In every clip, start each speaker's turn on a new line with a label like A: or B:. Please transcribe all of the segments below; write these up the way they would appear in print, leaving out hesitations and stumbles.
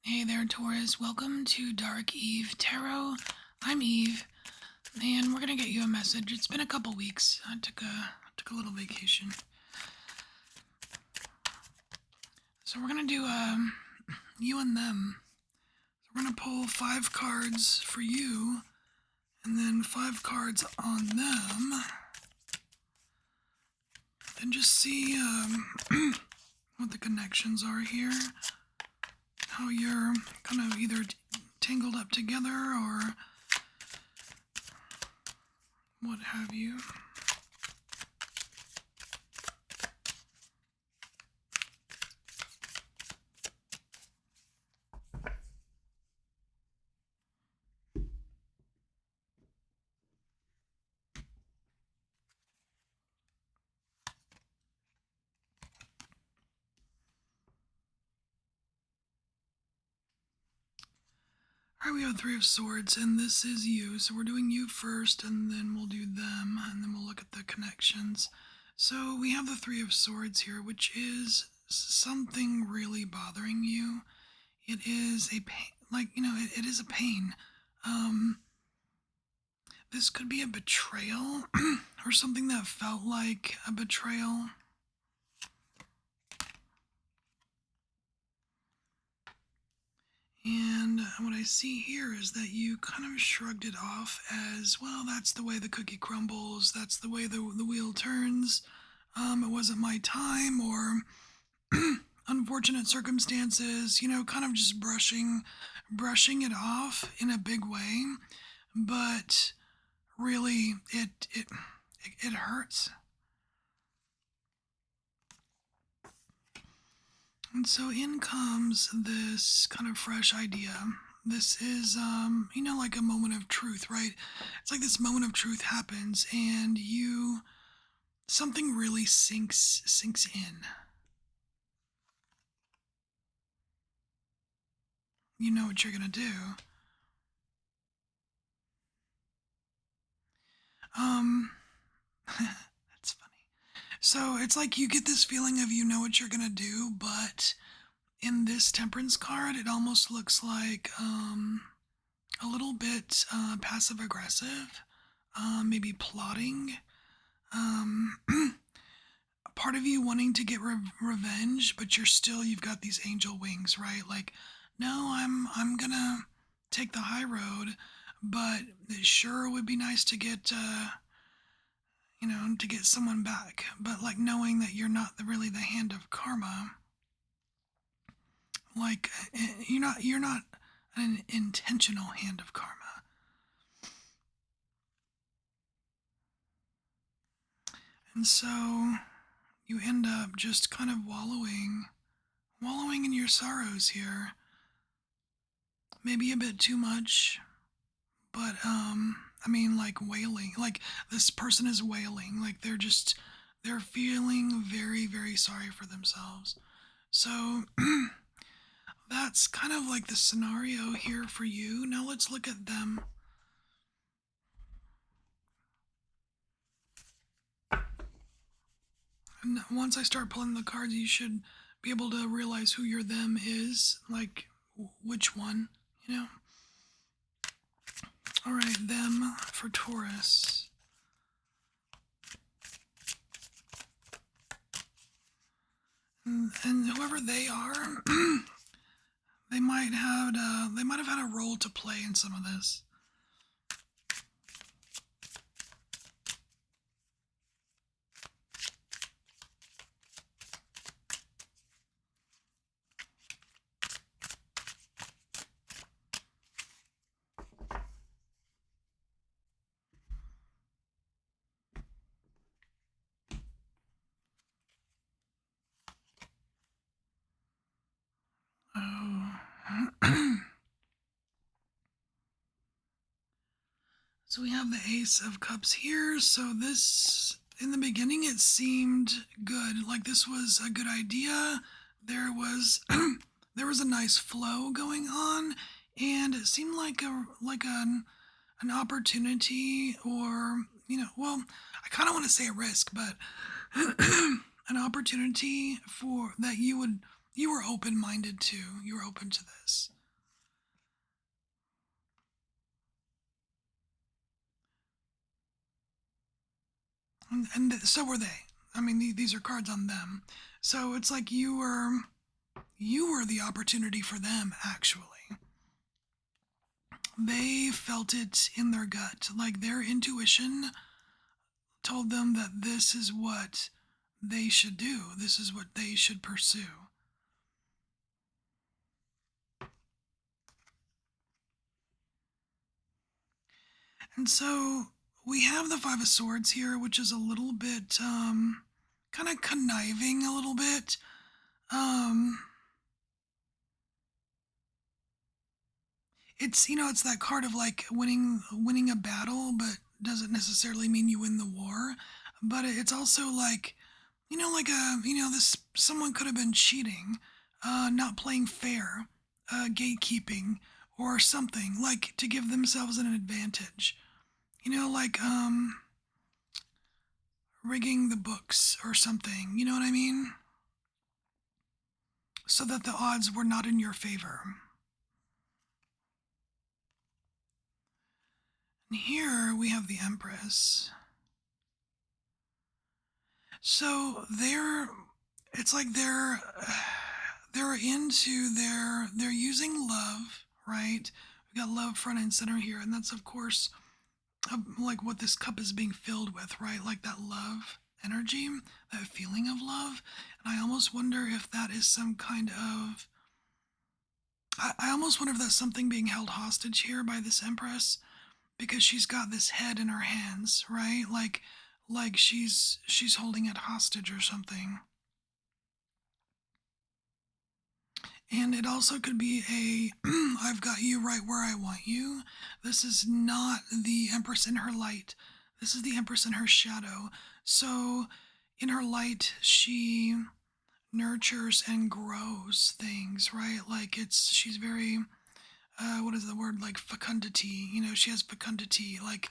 A: Hey there, Taurus. Welcome to Dark Eve Tarot. I'm Eve, and we're gonna get you a message. It's been a couple weeks. I took a little vacation, so we're gonna do you and them. So we're gonna pull 5 cards for you, and then 5 cards on them, and just see what the connections are here. How you're kind of either tangled up together or what have you. Alright, we have 3 of Swords, and this is you. So we're doing you first, and then we'll do them, and then we'll look at the connections. So we have the 3 of Swords here, which is something really bothering you. It is a pain, it is a pain. This could be a betrayal, or something that felt like a betrayal. And what I see here is that you kind of shrugged it off as, well, that's the way the cookie crumbles, that's the way the wheel turns, it wasn't my time, or unfortunate circumstances, kind of just brushing it off in a big way. But really, it hurts. And so in comes this kind of fresh idea. This is, like a moment of truth, right? It's like this moment of truth happens, and something really sinks in. You know what you're gonna do. That's funny. So it's like you get this feeling of you know what you're gonna do, but in this Temperance card, it almost looks like a little bit passive aggressive, maybe plotting. Part of you wanting to get revenge, but you've got these angel wings, right? Like, no, I'm gonna take the high road, but it sure would be nice to get to get someone back. But like knowing that you're not really the hand of karma, like you're not an intentional hand of karma. And so you end up just kind of wallowing in your sorrows here. Maybe a bit too much, but like wailing, like this person is wailing, like they're feeling very, very sorry for themselves. So that's kind of like the scenario here for you. Now let's look at them. And once I start pulling the cards, you should be able to realize who your them is, like which one, Alright, them for Taurus. And whoever they are, they might have had a role to play in some of this. Oh. So we have the Ace of Cups here. So this, in the beginning, it seemed good. Like this was a good idea. There was there was a nice flow going on, and it seemed like an opportunity, or well, I kind of want to say a risk, but an opportunity for that you were open-minded to. You were open to this. And so were they. I mean, these are cards on them. So it's like you were the opportunity for them, actually. They felt it in their gut, like their intuition told them that this is what they should do, this is what they should pursue. And so we have the Five of Swords here, which is a little bit, kind of conniving a little bit. Um, it's that card of like winning a battle, but doesn't necessarily mean you win the war. But it's also like, like this someone could have been cheating, not playing fair, gatekeeping, or something like to give themselves an advantage. Like rigging the books or something. You know what I mean? So that the odds were not in your favor. And here we have the Empress. So it's like they're into they're using love, right? We got love front and center here, and that's of course like what this cup is being filled with, right? Like that love energy, that feeling of love. And I almost wonder if that is some kind of. I almost wonder if that's something being held hostage here by this Empress because she's got this head in her hands, right? Like she's holding it hostage or something. And it also could be a I've got you right where I want you. This is not the Empress in her light. This is the Empress in her shadow. So in her light, she nurtures and grows things, right? Like she's very, what is the word? Like fecundity. She has fecundity, like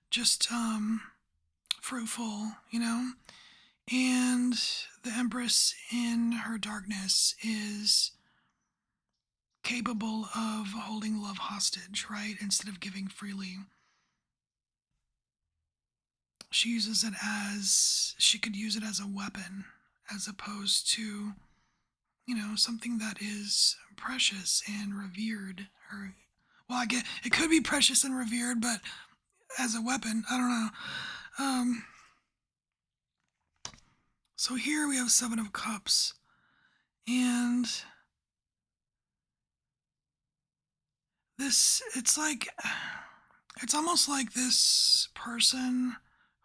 A: just, fruitful, And the Empress in her darkness is capable of holding love hostage, right? Instead of giving freely. She could use it as a weapon as opposed to, something that is precious and revered. Or, well, I get it could be precious and revered, but as a weapon, I don't know. Um, so here we have Seven of Cups, and it's almost like this person,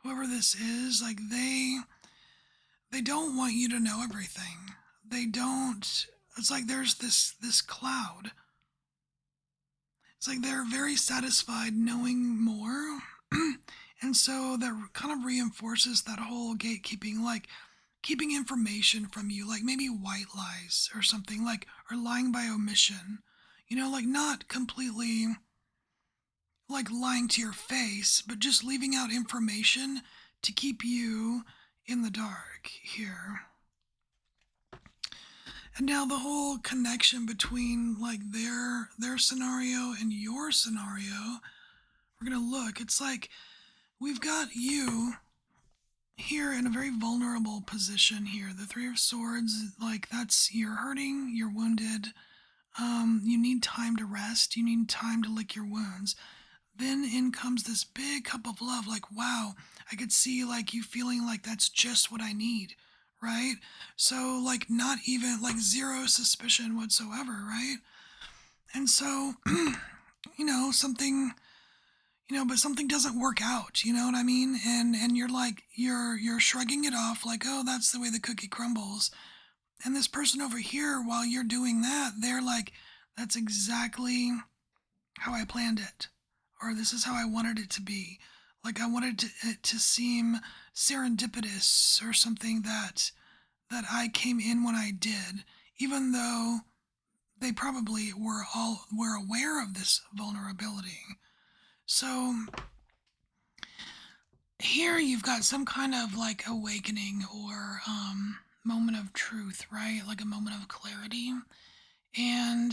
A: whoever this is, like they don't want you to know everything. They don't. It's like there's this cloud. It's like they're very satisfied knowing more. And so that kind of reinforces that whole gatekeeping, like keeping information from you, like maybe white lies or something, like, or lying by omission. Like not completely like lying to your face, but just leaving out information to keep you in the dark here. And now the whole connection between like their scenario and your scenario, we're gonna look. It's like we've got you here in a very vulnerable position here. The Three of Swords, like that's you're hurting, you're wounded. You need time to rest. You need time to lick your wounds. Then in comes this big cup of love. Like, wow, I could see like you feeling like that's just what I need, right? So like not even like zero suspicion whatsoever, right? And so, something, but something doesn't work out, you know what I mean? And you're like you're shrugging it off like, oh, that's the way the cookie crumbles. And this person over here, while you're doing that, they're like, that's exactly how I planned it, or this is how I wanted it to be. Like I wanted it to seem serendipitous or something that I came in when I did, even though they probably were aware of this vulnerability. So here you've got some kind of like awakening or moment of truth, right? Like a moment of clarity. And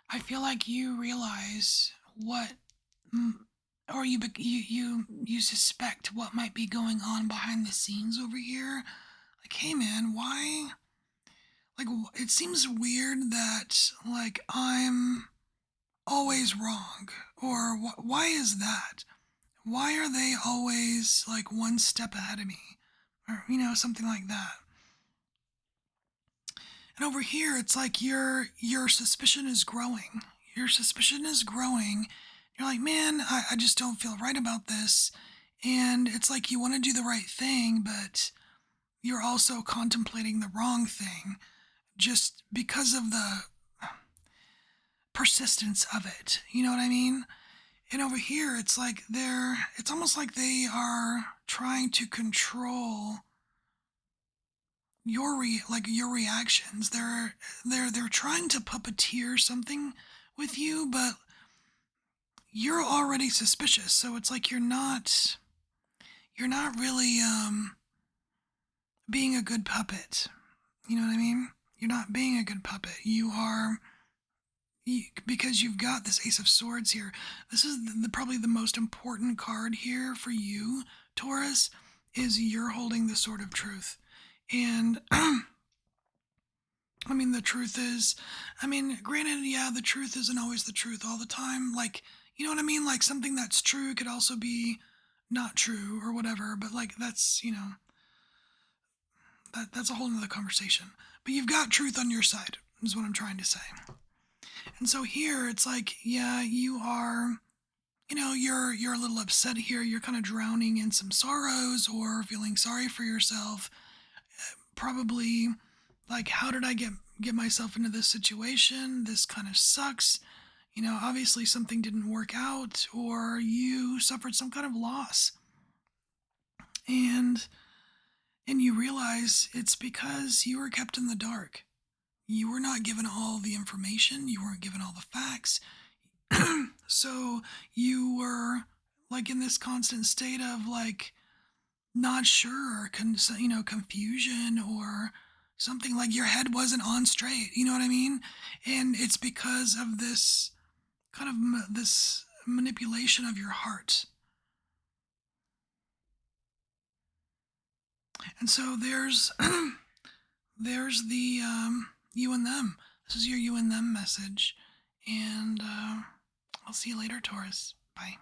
A: I feel like you realize what or you suspect what might be going on behind the scenes over here. Like, hey man, why? Like, it seems weird that like I'm always wrong, or why is that? Why are they always like one step ahead of me, or something like that? And over here, it's like your suspicion is growing. Your suspicion is growing. You're like, man, I just don't feel right about this. And it's like you want to do the right thing, but you're also contemplating the wrong thing just because of the persistence of it. You know what I mean? And over here, it's like it's almost like they are trying to control your reactions. They're trying to puppeteer something with you, but you're already suspicious. So it's like you're not really being a good puppet. You know what I mean? You're not being a good puppet. Because you've got this Ace of Swords here. This is probably the most important card here for you, Taurus, is you're holding the Sword of Truth. And I mean, the truth is, I mean, granted, yeah, the truth isn't always the truth all the time. Like, you know what I mean? Like, something that's true could also be not true or whatever, but like, that's a whole nother conversation. But you've got truth on your side, is what I'm trying to say. And so here, it's like, yeah, you are, you're a little upset here. You're kind of drowning in some sorrows or feeling sorry for yourself. Probably like, how did I get myself into this situation? This kind of sucks. Obviously something didn't work out or you suffered some kind of loss. And you realize it's because you were kept in the dark. You were not given all the information, you weren't given all the facts. So you were like in this constant state of like not sure, confusion or something, like your head wasn't on straight. You know what I mean? And it's because of this kind of this manipulation of your heart. And so there's there's the you and them. This is your you and them message. And I'll see you later, Taurus. Bye.